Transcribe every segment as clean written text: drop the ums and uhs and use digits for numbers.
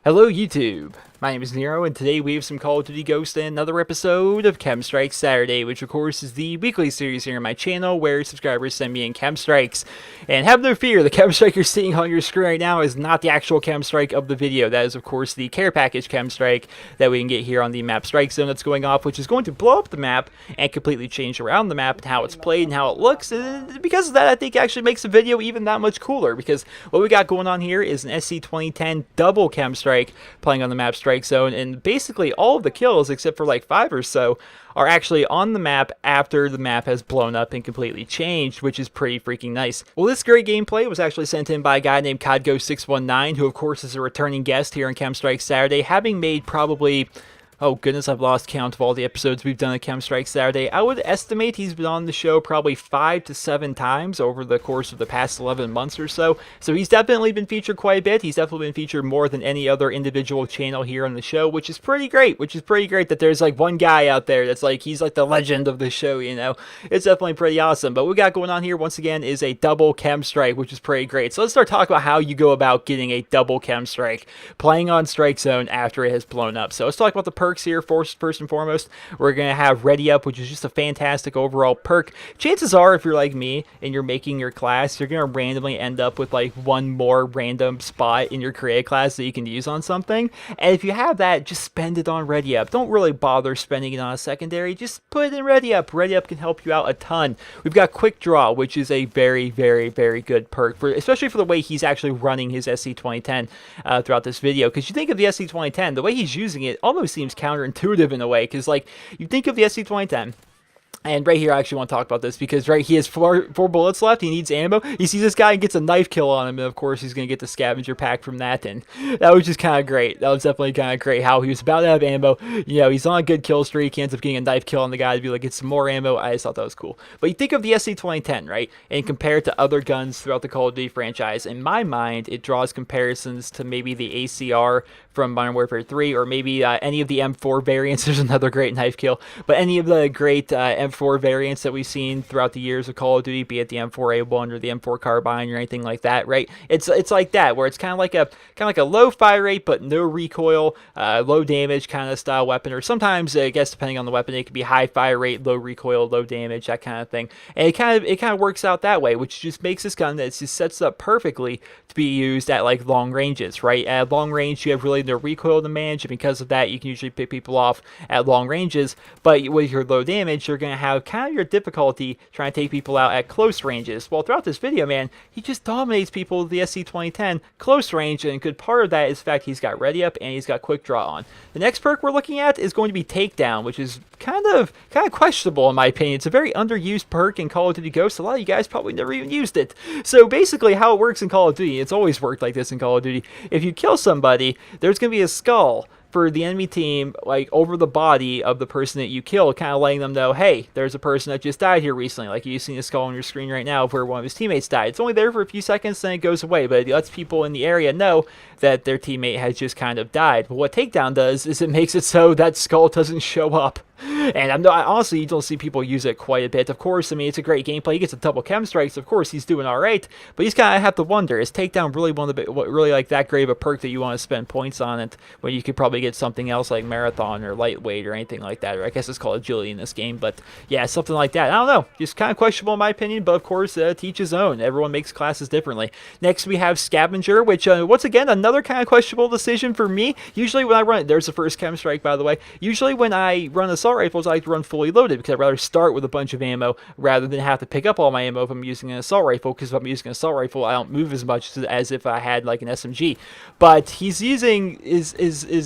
Hello YouTube, my name is Nero, and today we have some Call of Duty Ghosts and another episode of KEM Strike Saturday, which of course is the weekly series here on my channel where subscribers send me in KEM Strikes. And have no fear, the KEM Strike you're seeing on your screen right now is not the actual KEM Strike of the video. That is of course the care package KEM Strike that we can get here on the map strike zone that's going off, which is going to blow up the map and completely change around the map and how it's played and how it looks. And because of that, I think it actually makes the video even that much cooler, because what we got going on here is an SC-2010 double KEM Strike playing on the map strike zone, and basically all of the kills except for like 5 or so are actually on the map after the map has blown up and completely changed, which is pretty freaking nice. Well, this great gameplay was actually sent in by a guy named COD 619, who of course is a returning guest here on KEM Strike Saturday, having made probably, oh goodness, I've lost count of all the episodes we've done at KEM Strike Saturday. I would estimate he's been on the show probably 5 to 7 times over the course of the past 11 months or so. So he's definitely been featured quite a bit. He's definitely been featured more than any other individual channel here on the show, which is pretty great. That there's like one guy out there that's like, he's like the legend of the show, you know. It's definitely pretty awesome. But what we got going on here once again is a double KEM Strike, which is pretty great. So let's start talking about how you go about getting a double KEM Strike, playing on strike zone after it has blown up. So let's talk about the perks here. First and foremost, we're going to have Ready Up, which is just a fantastic overall perk. Chances are, if you're like me and you're making your class, you're going to randomly end up with like one more random spot in your create class that you can use on something. And if you have that, just spend it on Ready Up. Don't really bother spending it on a secondary. Just put it in Ready Up. Ready Up can help you out a ton. We've got Quick Draw, which is a very, very, very good perk, especially for the way he's actually running his SC-2010 throughout this video. Because you think of the SC-2010, the way he's using it almost seems counterintuitive in a way, because like you think of the SC-2010, and right here I actually want to talk about this, because right, he has four bullets left, he needs ammo, he sees this guy and gets a knife kill on him, and of course he's going to get the scavenger pack from that, and that was just kind of great. That was definitely kind of great how he was about to have ammo, you know, he's on a good kill streak, he ends up getting a knife kill on the guy to be like, get some more ammo. I just thought that was cool. But you think of the SC-2010, right, and compare it to other guns throughout the Call of Duty franchise. In my mind, it draws comparisons to maybe the ACR from Modern Warfare 3, or maybe any of the M4 variants. There's another great knife kill, but any of the great M4 variants that we've seen throughout the years of Call of Duty, be it the M4A1 or the M4 Carbine or anything like that, right? It's like that, where it's kind of like a low fire rate but no recoil, low damage kind of style weapon, or sometimes I guess depending on the weapon it could be high fire rate, low recoil, low damage, that kind of thing. And it kind of works out that way, which just makes this gun that just sets up perfectly to be used at like long ranges, right? At long range you have really no recoil to manage, and because of that you can usually pick people off at long ranges. But with your low damage, you're going to have kind of your difficulty trying to take people out at close ranges. Well, throughout this video, man, he just dominates people with the SC-2010 close range, and a good part of that is the fact he's got Ready Up and he's got Quick Draw on. The next perk we're looking at is going to be Takedown, which is kind of questionable in my opinion. It's a very underused perk in Call of Duty Ghosts. A lot of you guys probably never even used it. So basically how it works in Call of Duty, it's always worked like this in Call of Duty. If you kill somebody, there's going to be a skull for the enemy team, like over the body of the person that you kill, kind of letting them know, hey, there's a person that just died here recently. Like you see a skull on your screen right now where one of his teammates died. It's only there for a few seconds, then it goes away, but it lets people in the area know that their teammate has just kind of died. But what Takedown does is it makes it so that skull doesn't show up. And honestly, you don't see people use it quite a bit. Of course, I mean, it's a great gameplay. He gets a double KEM Strikes. Of course, he's doing all right. But you just kind of have to wonder, is Takedown really really like that great of a perk that you want to spend points on it when you could probably get something else like Marathon or Lightweight or anything like that? Or I guess it's called Agility in this game. But yeah, something like that. I don't know. Just kind of questionable in my opinion. But of course, to each his own. Everyone makes classes differently. Next, we have Scavenger, which once again, another kind of questionable decision for me. Usually when I run it, there's the first KEM Strike, by the way. Usually when I run assault rifles, I like to run fully loaded, because I'd rather start with a bunch of ammo rather than have to pick up all my ammo if I'm using an assault rifle, because if I'm using an assault rifle I don't move as much as if I had like an SMG. But he's using his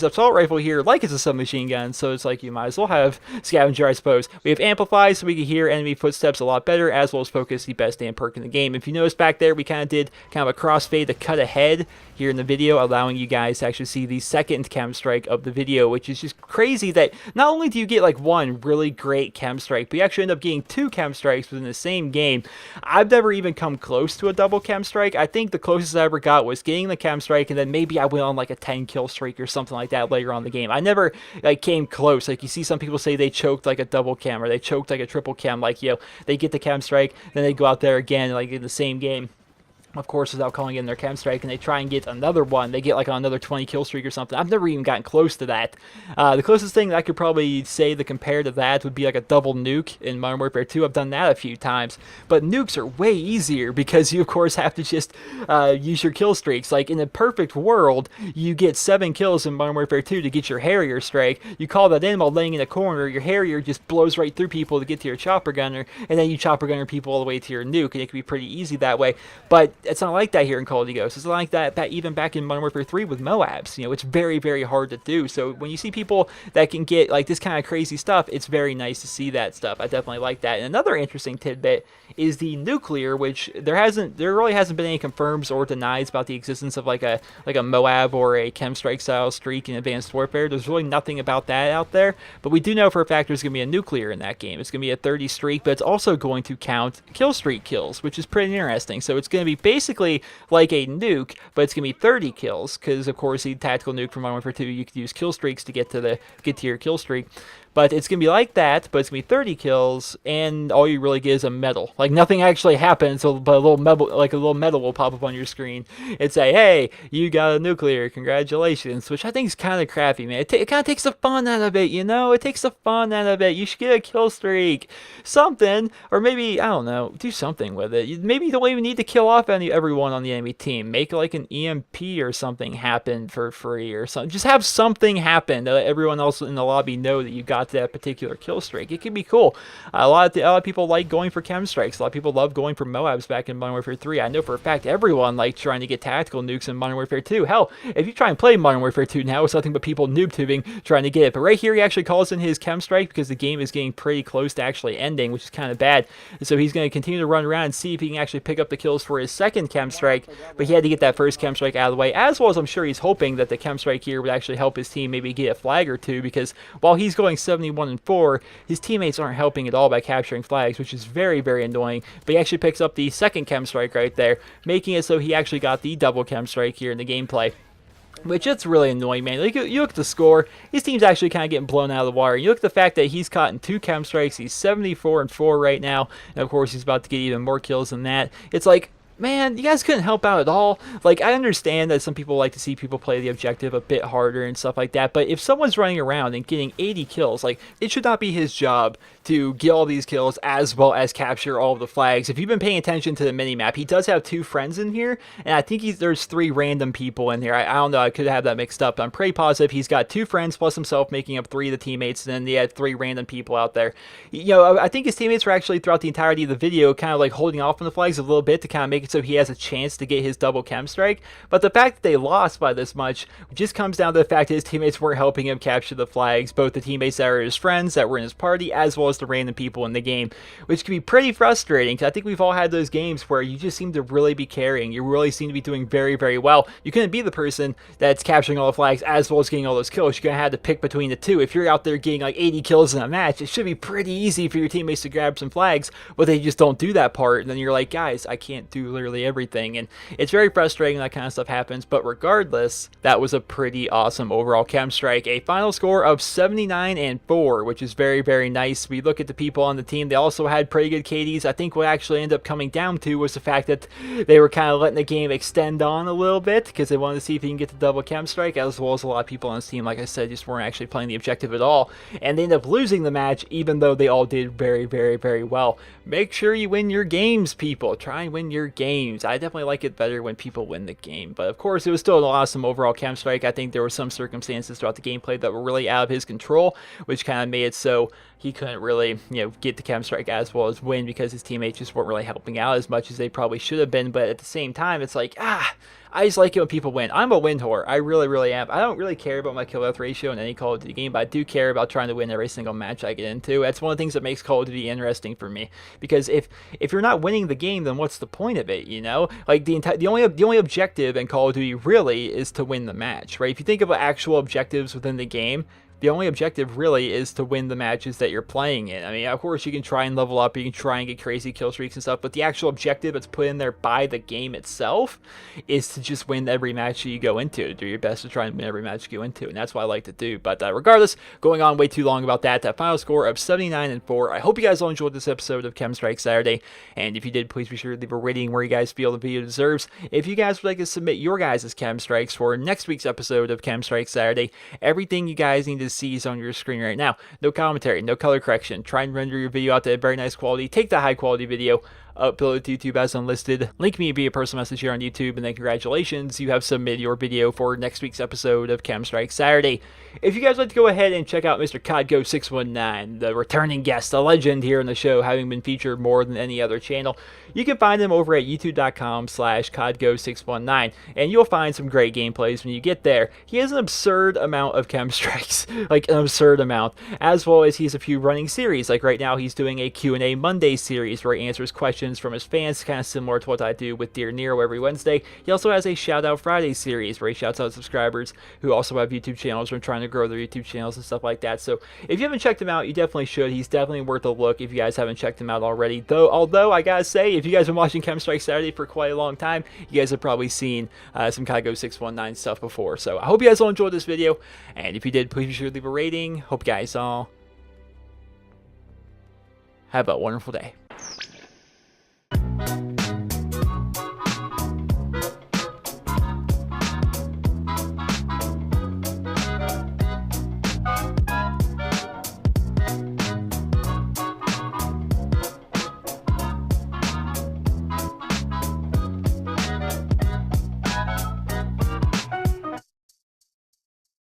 assault rifle here like it's a submachine gun, so it's like you might as well have Scavenger, I suppose. We have Amplify, so we can hear enemy footsteps a lot better, as well as Focus, the best damn perk in the game. If you notice back there, we kind of did kind of a crossfade to cut ahead here in the video, allowing you guys to actually see the second KEM Strike of the video, which is just crazy that not only do you get like like one really great chem strike, but you actually end up getting two chem strikes within the same game. I've never even come close to a double chem strike. I think the closest I ever got was getting the chem strike, and then maybe I went on like a 10 kill streak or something like that later on in the game. I never like came close. Like you see some people say they choked like a double chem or they choked like a triple chem, like, you know, they get the chem strike, then they go out there again like in the same game, of course, without calling in their chem strike, and they try and get another one. They get like another 20 kill streak or something. I've never even gotten close to that. The closest thing that I could probably say to compare to that would be like a double nuke in Modern Warfare 2. I've done that a few times, but nukes are way easier because you of course have to just use your kill streaks. Like in a perfect world, you get 7 kills in Modern Warfare 2 to get your Harrier strike. You call that in while laying in a corner. Your Harrier just blows right through people to get to your chopper gunner, and then you chopper gunner people all the way to your nuke, and it can be pretty easy that way. But it's not like that here in Call of Duty Ghosts. It's not like that even back in Modern Warfare 3 with MOABs. You know, it's very, very hard to do. So when you see people that can get like this kind of crazy stuff, it's very nice to see that stuff. I definitely like that. And another interesting tidbit is the nuclear, which there really hasn't been any confirms or denies about the existence of like a MOAB or a chem strike style streak in Advanced Warfare. There's really nothing about that out there, but we do know for a fact there's going to be a nuclear in that game. It's going to be a 30 streak, but it's also going to count kill streak kills, which is pretty interesting. So it's going to be basically like a nuke, but it's gonna be 30 kills because, of course, the tactical nuke from Modern Warfare 2, you could use kill streaks to get to your kill streak. But it's going to be like that, but it's going to be 30 kills, and all you really get is a medal. Like, nothing actually happens, but a little medal will pop up on your screen and say, hey, you got a nuclear, congratulations, which I think is kind of crappy, man. It kind of takes the fun out of it, you know? It takes the fun out of it. You should get a kill streak, something, or maybe, I don't know, do something with it. Maybe you don't even need to kill off everyone on the enemy team. Make, like, an EMP or something happen for free or something. Just have something happen to let everyone else in the lobby know that you got that particular kill streak. It can be cool. A lot of people like going for chem strikes. A lot of people love going for MOABs back in Modern Warfare 3. I know for a fact everyone liked trying to get tactical nukes in Modern Warfare 2. Hell, if you try and play Modern Warfare 2 now, it's nothing but people noob tubing trying to get it. But right here, he actually calls in his chem strike because the game is getting pretty close to actually ending, which is kind of bad. And so he's going to continue to run around and see if he can actually pick up the kills for his second chem strike. But he had to get that first chem strike out of the way, as well as I'm sure he's hoping that the chem strike here would actually help his team maybe get a flag or two, because while he's going 71-4, his teammates aren't helping at all by capturing flags, which is very, very annoying. But he actually picks up the second chem strike right there, making it so he actually got the double chem strike here in the gameplay. Which, it's really annoying, man. Like, you look at the score, his team's actually kind of getting blown out of the water. You look at the fact that he's caught in 2 chem strikes, he's 74-4 right now, and of course he's about to get even more kills than that. It's like, man, you guys couldn't help out at all. Like, I understand that some people like to see people play the objective a bit harder and stuff like that, but if someone's running around and getting 80 kills, like, it should not be his job to get all these kills as well as capture all of the flags. If you've been paying attention to the minimap, he does have 2 friends in here, and I think there's 3 random people in here. I don't know, I could have that mixed up, but I'm pretty positive he's got 2 friends plus himself making up 3 of the teammates, and then he had 3 random people out there. You know, I think his teammates were actually, throughout the entirety of the video, kind of like holding off on the flags a little bit to kind of make it so he has a chance to get his double chem strike. But the fact that they lost by this much just comes down to the fact that his teammates weren't helping him capture the flags, both the teammates that are his friends, that were in his party, as well as the random people in the game, which can be pretty frustrating, because I think we've all had those games where you just seem to really be carrying, you really seem to be doing very, very well. You couldn't be the person that's capturing all the flags as well as getting all those kills. You're gonna have to pick between the two. If you're out there getting like 80 kills in a match, it should be pretty easy for your teammates to grab some flags, but they just don't do that part, and then you're like, guys, I can't do literally everything, and it's very frustrating when that kind of stuff happens. But regardless, that was a pretty awesome overall chem strike. A final score of 79-4, which is very, very nice. We look at the people on the team, they also had pretty good KDs. I think what actually ended up coming down to was the fact that they were kind of letting the game extend on a little bit because they wanted to see if he can get the double chem strike, as well as a lot of people on his team, like I said, just weren't actually playing the objective at all, and they ended up losing the match even though they all did very, very, very well. Make sure you win your games, people. Try and win your games. I definitely like it better when people win the game, but of course it was still an awesome overall chem strike. I think there were some circumstances throughout the gameplay that were really out of his control, which kind of made it so he couldn't really, get the chem strike as well as win, because his teammates just weren't really helping out as much as they probably should have been. But at the same time, it's like, I just like it when people win. I'm a win whore. I really, really am. I don't really care about my kill death ratio in any Call of Duty game, but I do care about trying to win every single match I get into. That's one of the things that makes Call of Duty interesting for me, because if you're not winning the game, then what's the point of it? Like the only objective in Call of Duty really is to win the match, right? If you think about actual objectives within the game, the only objective really is to win the matches that you're playing in. I mean, of course, you can try and level up, you can try and get crazy kill streaks and stuff, but the actual objective that's put in there by the game itself is to just win every match that you go into, do your best to try and win every match you go into, and that's what I like to do. But regardless, going on way too long about that final score of 79-4. I hope you guys all enjoyed this episode of KEM Strike Saturday, and if you did, please be sure to leave a rating where you guys feel the video deserves. If you guys would like to submit your guys' KEM Strikes for next week's episode of KEM Strike Saturday, everything you guys need to see is on your screen right now. No commentary, no color correction. Try and render your video out to a very nice quality. Take the high quality video, upload it to YouTube as unlisted, link me via personal message here on YouTube, and then congratulations, you have submitted your video for next week's episode of KEM Strike Saturday. If you guys would like to go ahead and check out Mr. COD619, the returning guest, the legend here in the show, having been featured more than any other channel, you can find him over at youtube.com/COD619, and you'll find some great gameplays when you get there. He has an absurd amount of KEM Strikes, like an absurd amount, as well as he has a few running series. Like right now, he's doing a Q&A Monday series where he answers questions from his fans, kind of similar to what I do with Dear Nero every Wednesday. He also has a Shout Out Friday series where he shouts out subscribers who also have YouTube channels or are trying to grow their YouTube channels and stuff like that. So if you haven't checked him out, you definitely should. He's definitely worth a look if you guys haven't checked him out already. Although I gotta say, if you guys have been watching KEM Strike Saturday for quite a long time, you guys have probably seen some COD619 stuff before. So I hope you guys all enjoyed this video, and if you did, please be sure to leave a rating. Hope you guys all have a wonderful day.